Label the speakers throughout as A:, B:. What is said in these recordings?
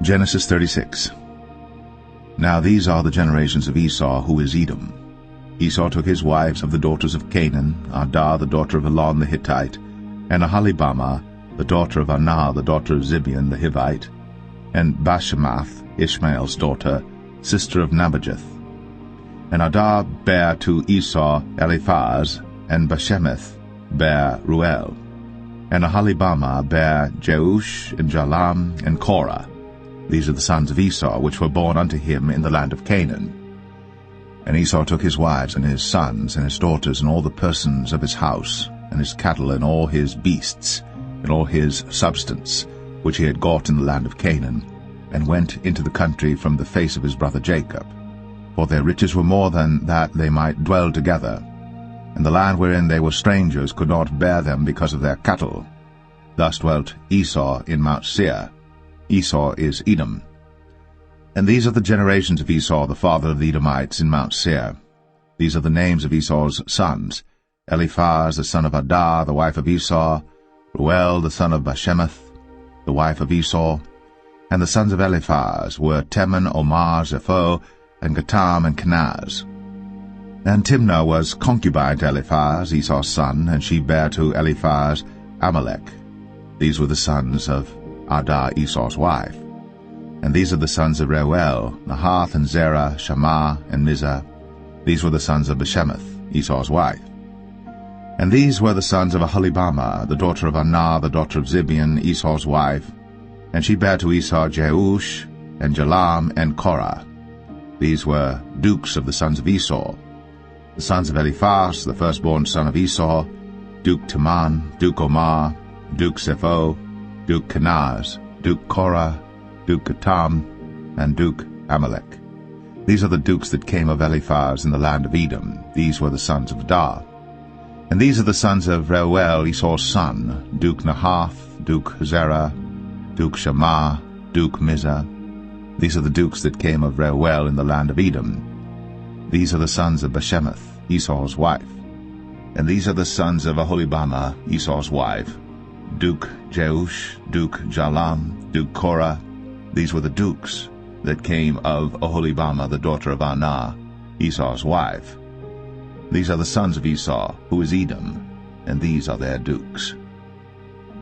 A: Genesis 36. Now these are the generations of Esau, who is Edom. Esau took his wives of the daughters of Canaan, Adah the daughter of Elon the Hittite, and Aholibamah the daughter of Anah the daughter of Zibeon the Hivite, and Bashemath Ishmael's daughter, sister of Nebajoth. And Adah bare to Esau Eliphaz, and Bashemath bare Ruel. And Aholibamah bare Jeush, and Jalam, and Korah. These are the sons of Esau, which were born unto him in the land of Canaan. And Esau took his wives, and his sons, and his daughters, and all the persons of his house, and his cattle, and all his beasts, and all his substance, which he had got in the land of Canaan, and went into the country from the face of his brother Jacob. For their riches were more than that they might dwell together, and the land wherein they were strangers could not bear them because of their cattle. Thus dwelt Esau in Mount Seir. Esau is Edom. And these are the generations of Esau, the father of the Edomites, in Mount Seir. These are the names of Esau's sons: Eliphaz the son of Adah, the wife of Esau; Ruel the son of Bashemath, the wife of Esau. And the sons of Eliphaz were Teman, Omar, Zepho, and Gatam, and Kenaz. And Timnah was concubine to Eliphaz, Esau's son, and she bare to Eliphaz Amalek. These were the sons of Adah, Esau's wife. And these are the sons of Reuel, Nahath, and Zerah, Shammah, and Mizah. These were the sons of Bashemath, Esau's wife. And these were the sons of Aholibamah, the daughter of Anah, the daughter of Zibeon, Esau's wife. And she bare to Esau Jeush, and Jalam, and Korah. These were dukes of the sons of Esau. The sons of Eliphaz, the firstborn son of Esau: Duke Teman, Duke Omar, Duke Zepho, Duke Kenaz, Duke Korah, Duke Gatam, and Duke Amalek. These are the dukes that came of Eliphaz in the land of Edom. These were the sons of Adah. And these are the sons of Reuel, Esau's son: Duke Nahath, Duke Zerah, Duke Shammah, Duke Mizah. These are the dukes that came of Reuel in the land of Edom. These are the sons of Bashemath, Esau's wife. And these are the sons of Aholibamah, Esau's wife: Duke Jeush, Duke Jalam, Duke Korah. These were the dukes that came of Aholibamah, the daughter of Anah, Esau's wife. These are the sons of Esau, who is Edom, and these are their dukes.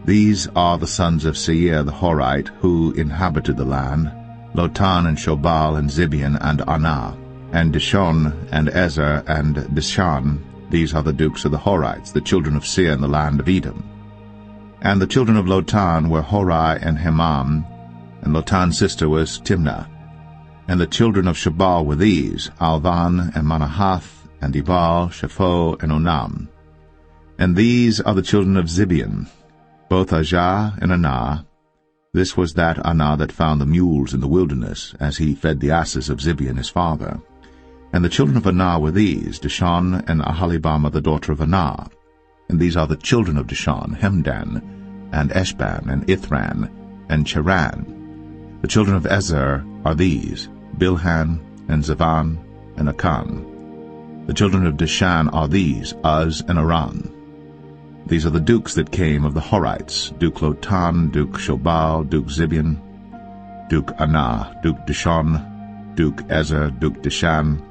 A: These are the sons of Seir the Horite, who inhabited the land: Lotan, and Shobal, and Zibeon, and Anah, and Dishon, and Ezer, and Dishan. These are the dukes of the Horites, the children of Seir in the land of Edom. And the children of Lotan were Hori and Hemam, and Lotan's sister was Timnah. And the children of Shobal were these: Alvan, and Manahath, and Ebal, Shepho, and Onam. And these are the children of Zibeon, both Ajah and Anah. This was that Anah that found the mules in the wilderness, as he fed the asses of Zibeon his father. And the children of Anah were these: Dishon, and Aholibamah the daughter of Anah. And these are the children of Dishon: Hemdan, and Eshban, and Ithran, and Cheran. The children of Ezer are these: Bilhan, and Zavan, and Akan. The children of Dishan are these: Uz and Aran. These are the dukes that came of the Horites: Duke Lotan, Duke Shobal, Duke Zibeon, Duke Anah, Duke Dishon, Duke Ezer, Duke Dishan.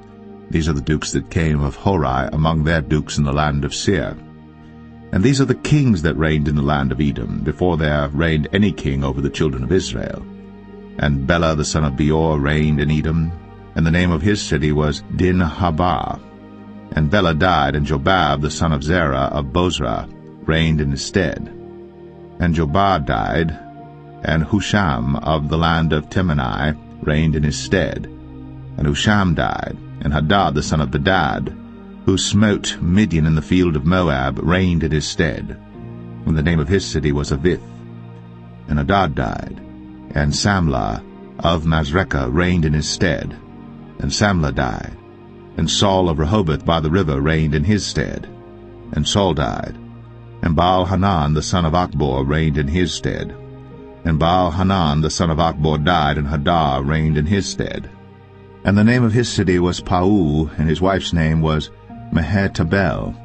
A: These are the dukes that came of Hori among their dukes in the land of Seir. And these are the kings that reigned in the land of Edom, before there reigned any king over the children of Israel. And Bela the son of Beor reigned in Edom, and the name of his city was Dinhabah. And Bela died, and Jobab the son of Zerah of Bozrah reigned in his stead. And Jobab died, and Husham of the land of Temanai reigned in his stead. And Husham died, and Hadad the son of Bedad, who smote Midian in the field of Moab, reigned in his stead. And the name of his city was Avith. And Hadad died, and Samlah of Masrekah reigned in his stead. And Samlah died, and Saul of Rehoboth by the river reigned in his stead. And Saul died, and Baal-Hanan the son of Achbor reigned in his stead. And Baal-Hanan the son of Achbor died, and Hadar reigned in his stead. And the name of his city was Pau, and his wife's name was Mehetabel,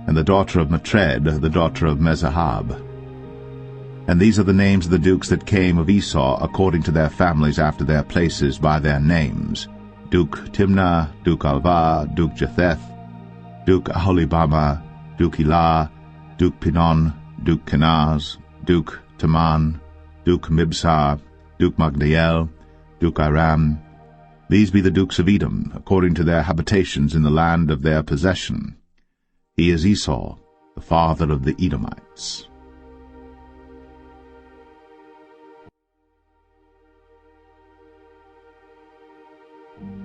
A: and the daughter of Matred, the daughter of Mezahab. And these are the names of the dukes that came of Esau according to their families after their places by their names: Duke Timnah, Duke Alvah, Duke Jetheth, Duke Aholibama, Duke Elah, Duke Pinon, Duke Kenaz, Duke Taman, Duke Mibsar, Duke Magdiel, Duke Iram. These be the dukes of Edom, according to their habitations in the land of their possession. He is Esau, the father of the Edomites.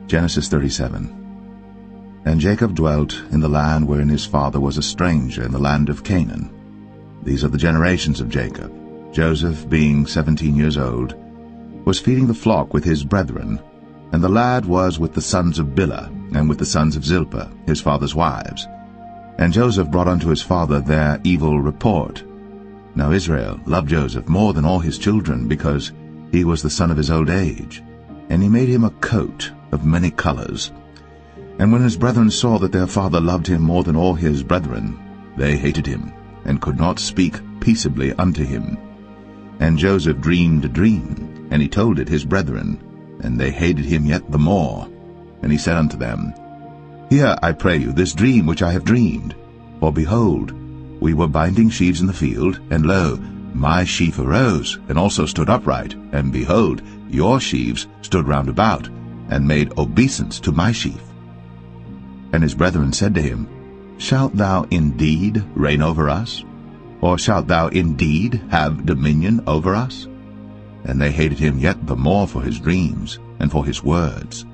A: Genesis 37. And Jacob dwelt in the land wherein his father was a stranger, in the land of Canaan. These are the generations of Jacob. Joseph, being 17 years old, was feeding the flock with his brethren, and the lad was with the sons of Bilhah, and with the sons of Zilpah, his father's wives. And Joseph brought unto his father their evil report. Now Israel loved Joseph more than all his children, because he was the son of his old age. And he made him a coat of many colors. And when his brethren saw that their father loved him more than all his brethren, they hated him, and could not speak peaceably unto him. And Joseph dreamed a dream, and he told it his brethren, and they hated him yet the more. And he said unto them, Hear, I pray you, this dream which I have dreamed. For behold, we were binding sheaves in the field, and lo, my sheaf arose, and also stood upright, and behold, your sheaves stood round about, and made obeisance to my sheaf. And his brethren said to him, Shalt thou indeed reign over us? Or shalt thou indeed have dominion over us? And they hated him yet the more for his dreams, and for his words.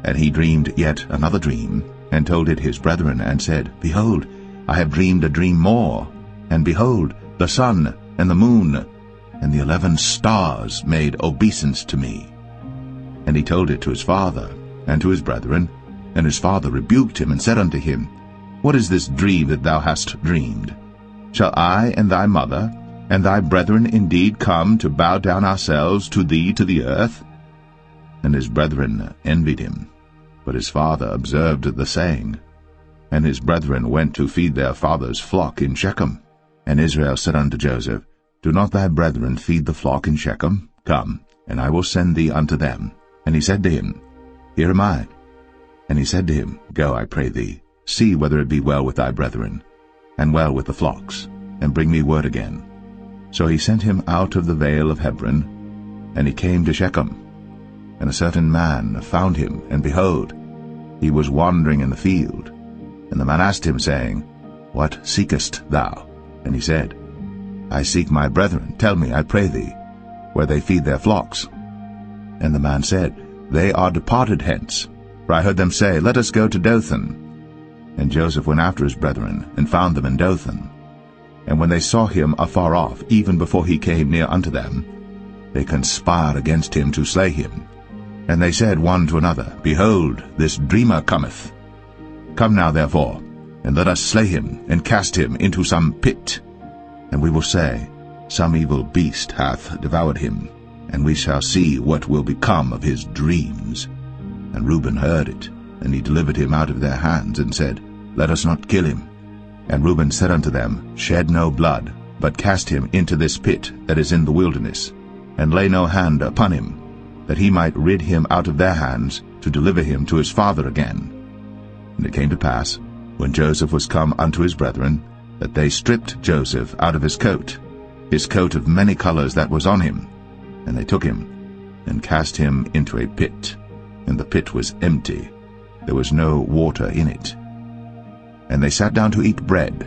A: And he dreamed yet another dream, and told it his brethren, and said, Behold, I have dreamed a dream more, and behold, the sun, and the moon, and the 11 stars made obeisance to me. And he told it to his father, and to his brethren, and his father rebuked him, and said unto him, What is this dream that thou hast dreamed? Shall I and thy mother, and thy brethren indeed come to bow down ourselves to thee to the earth? And his brethren envied him. But his father observed the saying. And his brethren went to feed their father's flock in Shechem. And Israel said unto Joseph, Do not thy brethren feed the flock in Shechem? Come, and I will send thee unto them. And he said to him, Here am I. And he said to him, Go, I pray thee, see whether it be well with thy brethren, and well with the flocks, and bring me word again. So he sent him out of the vale of Hebron, and he came to Shechem. And a certain man found him, and behold, he was wandering in the field. And the man asked him, saying, What seekest thou? And he said, I seek my brethren. Tell me, I pray thee, where they feed their flocks. And the man said, They are departed hence, for I heard them say, Let us go to Dothan. And Joseph went after his brethren, and found them in Dothan. And when they saw him afar off, even before he came near unto them, they conspired against him to slay him. And they said one to another, Behold, this dreamer cometh. Come now therefore, and let us slay him, and cast him into some pit. And we will say, Some evil beast hath devoured him, and we shall see what will become of his dreams. And Reuben heard it, and he delivered him out of their hands, and said, Let us not kill him. And Reuben said unto them, Shed no blood, but cast him into this pit that is in the wilderness, and lay no hand upon him, that he might rid him out of their hands, to deliver him to his father again. And it came to pass, when Joseph was come unto his brethren, that they stripped Joseph out of his coat of many colors that was on him, and they took him, and cast him into a pit. And the pit was empty, there was no water in it. And they sat down to eat bread.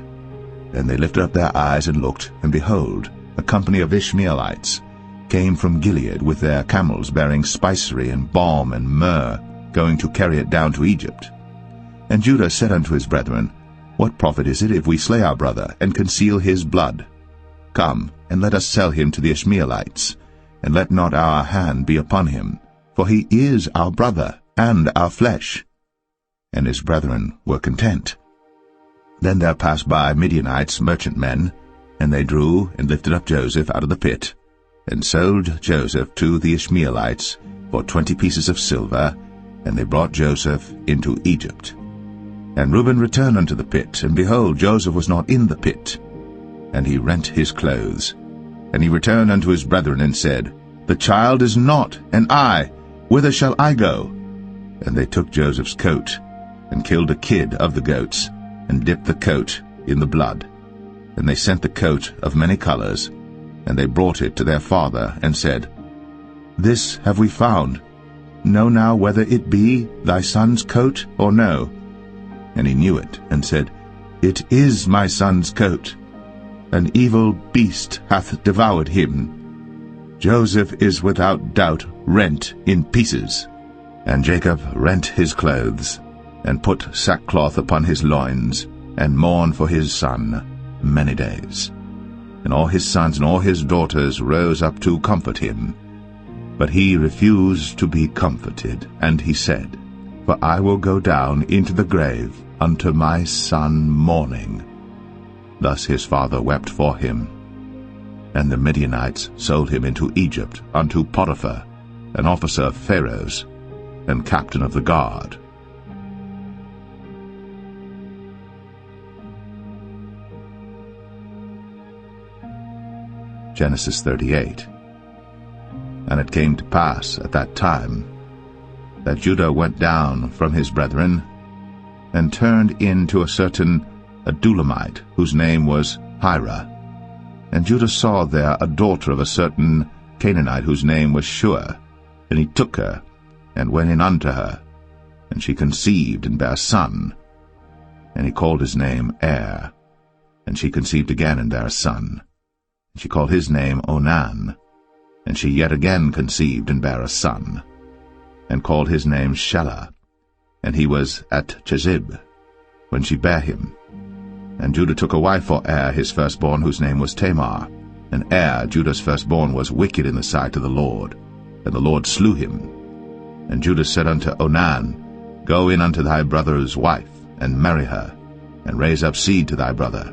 A: And they lifted up their eyes and looked, and behold, a company of Ishmaelites came from Gilead with their camels bearing spicery and balm and myrrh, going to carry it down to Egypt. And Judah said unto his brethren, What profit is it if we slay our brother, and conceal his blood? Come, and let us sell him to the Ishmaelites, and let not our hand be upon him, for he is our brother, and our flesh. And his brethren were content. Then there passed by Midianites, merchantmen, and they drew and lifted up Joseph out of the pit, and sold Joseph to the Ishmaelites for 20 pieces of silver, and they brought Joseph into Egypt. And Reuben returned unto the pit, and behold, Joseph was not in the pit. And he rent his clothes, And he returned unto his brethren, and said, The child is not, and I, whither shall I go? And they took Joseph's coat, and killed a kid of the goats, and dipped the coat in the blood. And they sent the coat of many colors, and they brought it to their father, and said, This have we found. Know now whether it be thy son's coat or no. And he knew it, and said, It is my son's coat. An evil beast hath devoured him. Joseph is without doubt rent in pieces. And Jacob rent his clothes, and put sackcloth upon his loins, and mourned for his son many days. And all his sons and all his daughters rose up to comfort him. But he refused to be comforted, and he said, For I will go down into the grave unto my son mourning. Thus his father wept for him. And the Midianites sold him into Egypt unto Potiphar, an officer of Pharaoh's, and captain of the guard. Genesis 38. And it came to pass at that time that Judah went down from his brethren, and turned in to a certain Adulamite, whose name was Hira. And Judah saw there a daughter of a certain Canaanite, whose name was Shua. And he took her, and went in unto her. And she conceived, and bare a son. And he called his name Er. And she conceived again, and bare a son. And she called his name Onan. And she yet again conceived, and bare a son. And called his name Shelah. And he was at Chezib, when she bare him. And Judah took a wife for Er his firstborn, whose name was Tamar. And Er, Judah's firstborn, was wicked in the sight of the Lord, and the Lord slew him. And Judah said unto Onan, Go in unto thy brother's wife, and marry her, and raise up seed to thy brother.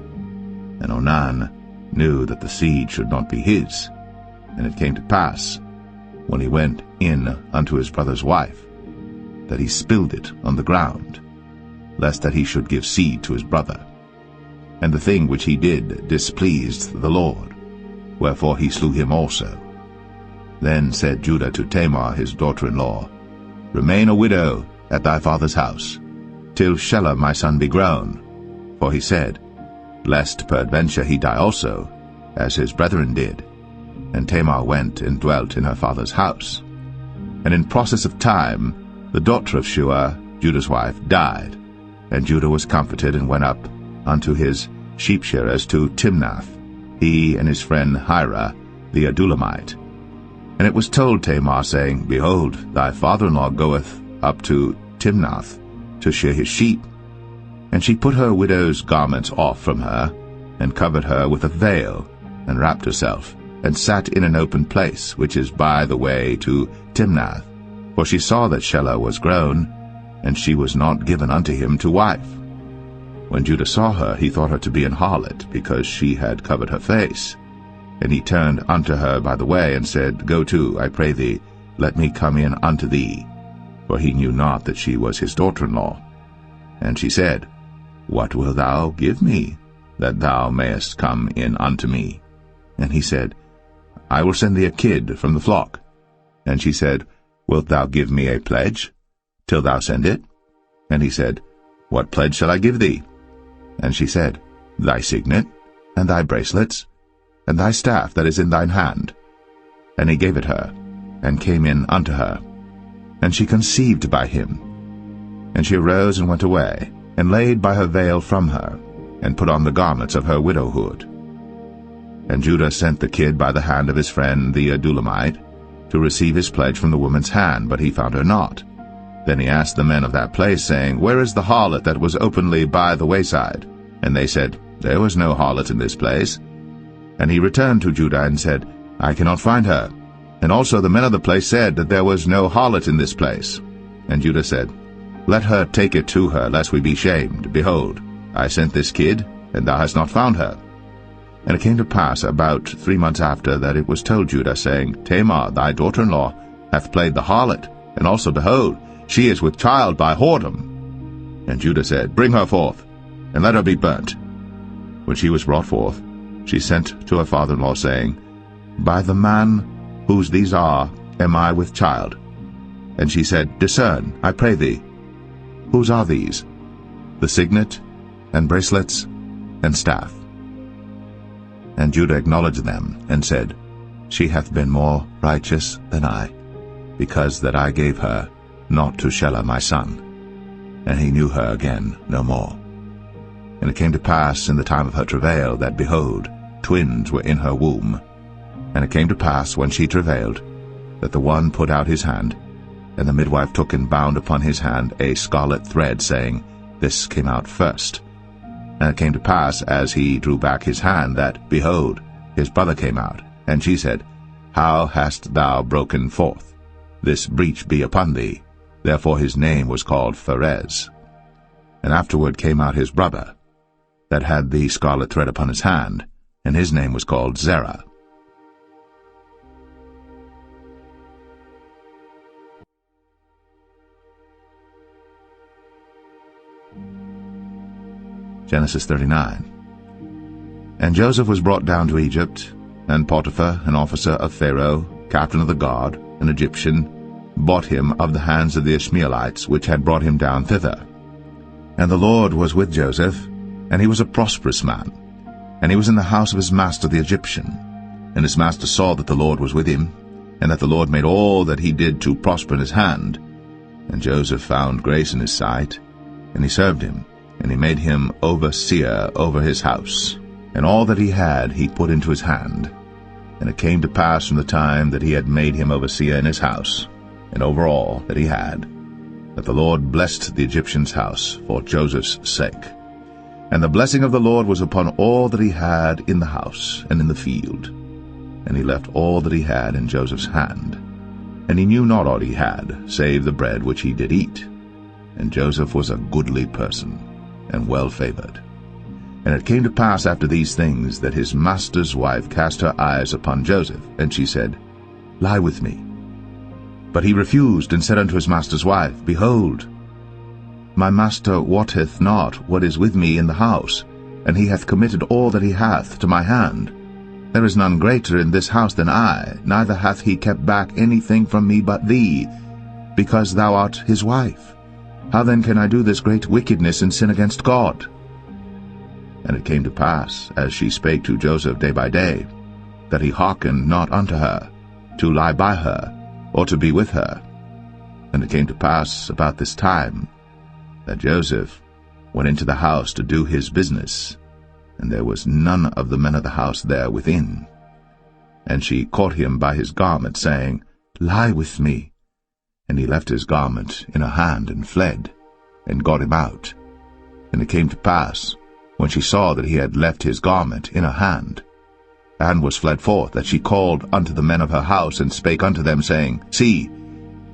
A: And Onan knew that the seed should not be his. And it came to pass, when he went in unto his brother's wife, that he spilled it on the ground, lest that he should give seed to his brother. And the thing which he did displeased the Lord, wherefore he slew him also. Then said Judah to Tamar his daughter-in-law, Remain a widow at thy father's house, till Shelah my son be grown. For he said, Lest peradventure he die also, as his brethren did. And Tamar went and dwelt in her father's house. And in process of time the daughter of Shua, Judah's wife, died. And Judah was comforted, and went up unto his sheep-shearers to Timnath, he and his friend Hira the Adulamite. And it was told Tamar, saying, Behold, thy father-in-law goeth up to Timnath to shear his sheep. And she put her widow's garments off from her, and covered her with a veil, and wrapped herself, and sat in an open place, which is by the way to Timnath. For she saw that Shelah was grown, and she was not given unto him to wife. When Judah saw her, he thought her to be an harlot, because she had covered her face. And he turned unto her by the way, and said, Go to, I pray thee, let me come in unto thee. For he knew not that she was his daughter-in-law. And she said, What wilt thou give me, that thou mayest come in unto me? And he said, I will send thee a kid from the flock. And she said, Wilt thou give me a pledge, till thou send it? And he said, What pledge shall I give thee? And she said, Thy signet, and thy bracelets, and thy staff that is in thine hand. And he gave it her, and came in unto her. And she conceived by him. And she arose and went away, and laid by her veil from her, and put on the garments of her widowhood. And Judah sent the kid by the hand of his friend the Adulamite, to receive his pledge from the woman's hand, but he found her not. Then he asked the men of that place, saying, Where is the harlot that was openly by the wayside? And they said, There was no harlot in this place. And he returned to Judah, and said, I cannot find her. And also the men of the place said that there was no harlot in this place. And Judah said, Let her take it to her, lest we be shamed. Behold, I sent this kid, and thou hast not found her. And it came to pass about 3 months after that it was told Judah, saying, Tamar, thy daughter-in-law, hath played the harlot, and also, behold, she is with child by whoredom. And Judah said, Bring her forth, and let her be burnt. When she was brought forth, she sent to her father-in-law, saying, By the man whose these are am I with child. And she said, Discern, I pray thee. Whose are these? The signet, and bracelets, and staff. And Judah acknowledged them, and said, She hath been more righteous than I, because that I gave her not to Shelah my son. And he knew her again no more. And it came to pass in the time of her travail, that, behold, twins were in her womb. And it came to pass, when she travailed, that the one put out his hand, and the midwife took and bound upon his hand a scarlet thread, saying, This came out first. And it came to pass, as he drew back his hand, that, behold, his brother came out. And she said, How hast thou broken forth? This breach be upon thee. Therefore his name was called Pharez. And afterward came out his brother, that had the scarlet thread upon his hand, and his name was called Zerah. Genesis 39. And Joseph was brought down to Egypt, and Potiphar, an officer of Pharaoh, captain of the guard, an Egyptian, bought him of the hands of the Ishmaelites, which had brought him down thither. And the Lord was with Joseph, and he was a prosperous man. And he was in the house of his master the Egyptian. And his master saw that the Lord was with him, and that the Lord made all that he did to prosper in his hand. And Joseph found grace in his sight, and he served him. And he made him overseer over his house. And all that he had he put into his hand. And it came to pass from the time that he had made him overseer in his house, and over all that he had, that the Lord blessed the Egyptian's house for Joseph's sake. And the blessing of the Lord was upon all that he had in the house and in the field. And he left all that he had in Joseph's hand. And he knew not aught he had, save the bread which he did eat. And Joseph was a goodly person, and well-favored. And it came to pass after these things, that his master's wife cast her eyes upon Joseph, and she said, Lie with me. But he refused, and said unto his master's wife, Behold, my master wotteth not what is with me in the house, and he hath committed all that he hath to my hand. There is none greater in this house than I, neither hath he kept back anything from me but thee, because thou art his wife. How then can I do this great wickedness and sin against God? And it came to pass, as she spake to Joseph day by day, that he hearkened not unto her, to lie by her, or to be with her. And it came to pass about this time, that Joseph went into the house to do his business, and there was none of the men of the house there within. And she caught him by his garment, saying, Lie with me. And he left his garment in her hand, and fled, and got him out. And it came to pass, when she saw that he had left his garment in her hand, and was fled forth, that she called unto the men of her house, and spake unto them, saying, See,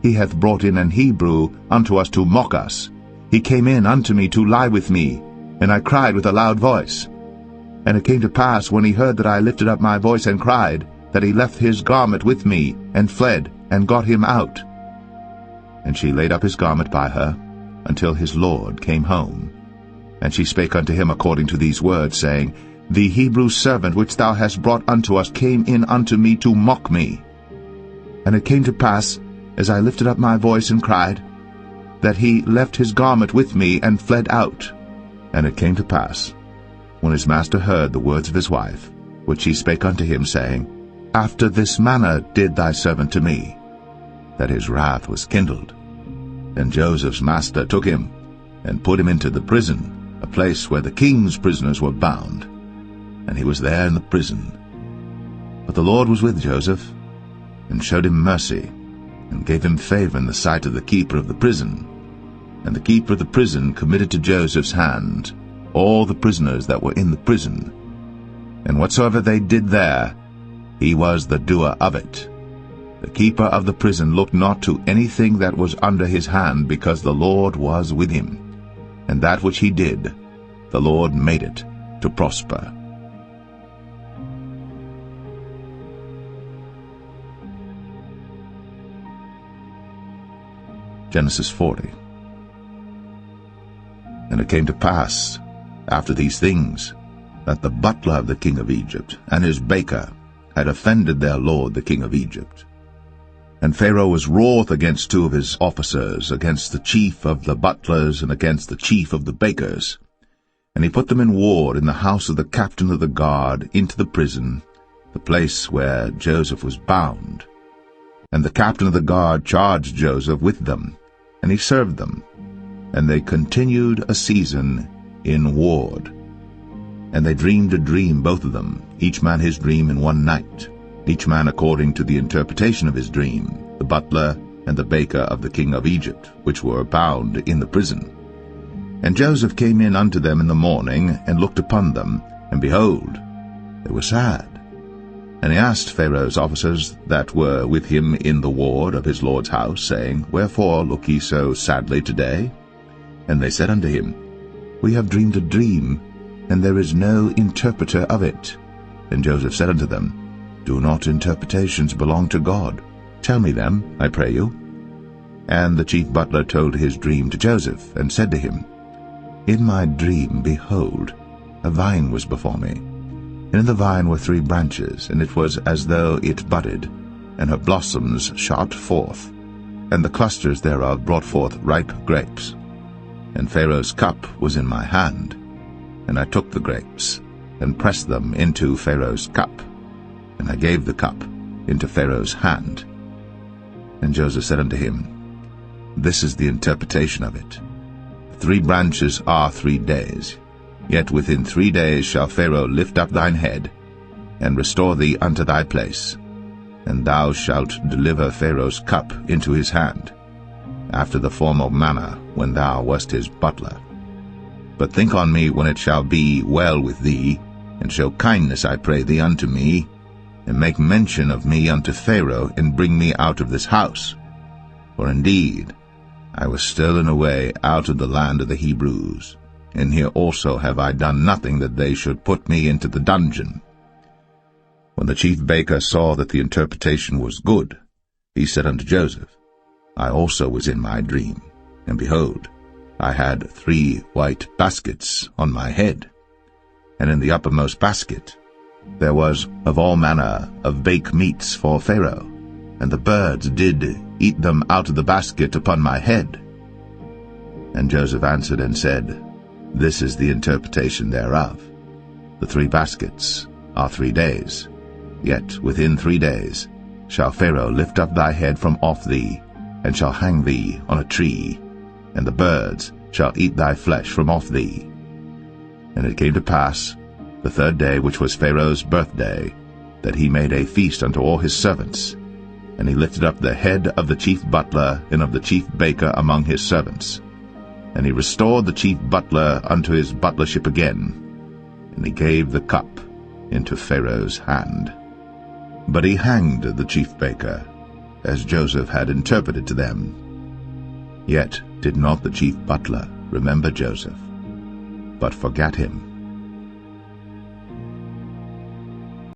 A: he hath brought in an Hebrew unto us to mock us. He came in unto me to lie with me, and I cried with a loud voice. And it came to pass, when he heard that I lifted up my voice and cried, that he left his garment with me, and fled, and got him out. And she laid up his garment by her, until his lord came home. And she spake unto him according to these words, saying, The Hebrew servant which thou hast brought unto us came in unto me to mock me. And it came to pass, as I lifted up my voice and cried, that he left his garment with me, and fled out. And it came to pass, when his master heard the words of his wife, which she spake unto him, saying, After this manner did thy servant to me, that his wrath was kindled. And Joseph's master took him, and put him into the prison, a place where the king's prisoners were bound. And he was there in the prison. But the Lord was with Joseph, and showed him mercy, and gave him favor in the sight of the keeper of the prison. And the keeper of the prison committed to Joseph's hand all the prisoners that were in the prison. And whatsoever they did there, he was the doer of it. The keeper of the prison looked not to anything that was under his hand, because the Lord was with him. And that which he did, the Lord made it to prosper. Genesis 40. And it came to pass, after these things, that the butler of the king of Egypt, and his baker, had offended their lord the king of Egypt. And Pharaoh was wroth against 2 of his officers, against the chief of the butlers and against the chief of the bakers. And he put them in ward in the house of the captain of the guard into the prison, the place where Joseph was bound. And the captain of the guard charged Joseph with them, and he served them. And they continued a season in ward. And they dreamed a dream, both of them, each man his dream in one night, each man according to the interpretation of his dream, the butler and the baker of the king of Egypt, which were bound in the prison. And Joseph came in unto them in the morning, and looked upon them, and behold, they were sad. And he asked Pharaoh's officers that were with him in the ward of his lord's house, saying, Wherefore look ye so sadly today? And they said unto him, We have dreamed a dream, and there is no interpreter of it. And Joseph said unto them, Do not interpretations belong to God? Tell me them, I pray you. And the chief butler told his dream to Joseph, and said to him, In my dream, behold, a vine was before me. And in the vine were 3 branches, and it was as though it budded, and her blossoms shot forth, and the clusters thereof brought forth ripe grapes. And Pharaoh's cup was in my hand, and I took the grapes, and pressed them into Pharaoh's cup, and I gave the cup into Pharaoh's hand. And Joseph said unto him, This is the interpretation of it. 3 branches are 3 days. Yet within 3 days shall Pharaoh lift up thine head, and restore thee unto thy place, and thou shalt deliver Pharaoh's cup into his hand, after the former manner when thou wast his butler. But think on me when it shall be well with thee, and show kindness, I pray thee, unto me, and make mention of me unto Pharaoh, and bring me out of this house. For indeed I was stolen away out of the land of the Hebrews, and here also have I done nothing that they should put me into the dungeon. When the chief baker saw that the interpretation was good, he said unto Joseph, I also was in my dream, and behold, I had 3 white baskets on my head, and in the uppermost basket there was of all manner of baked meats for Pharaoh, and the birds did eat them out of the basket upon my head. And Joseph answered and said, This is the interpretation thereof. The 3 baskets are 3 days. Yet within 3 days shall Pharaoh lift up thy head from off thee, and shall hang thee on a tree, and the birds shall eat thy flesh from off thee. And it came to pass, the 3rd day, which was Pharaoh's birthday, that he made a feast unto all his servants. And he lifted up the head of the chief butler and of the chief baker among his servants. And he restored the chief butler unto his butlership again, and he gave the cup into Pharaoh's hand. But he hanged the chief baker, as Joseph had interpreted to them. Yet did not the chief butler remember Joseph, but forgat him.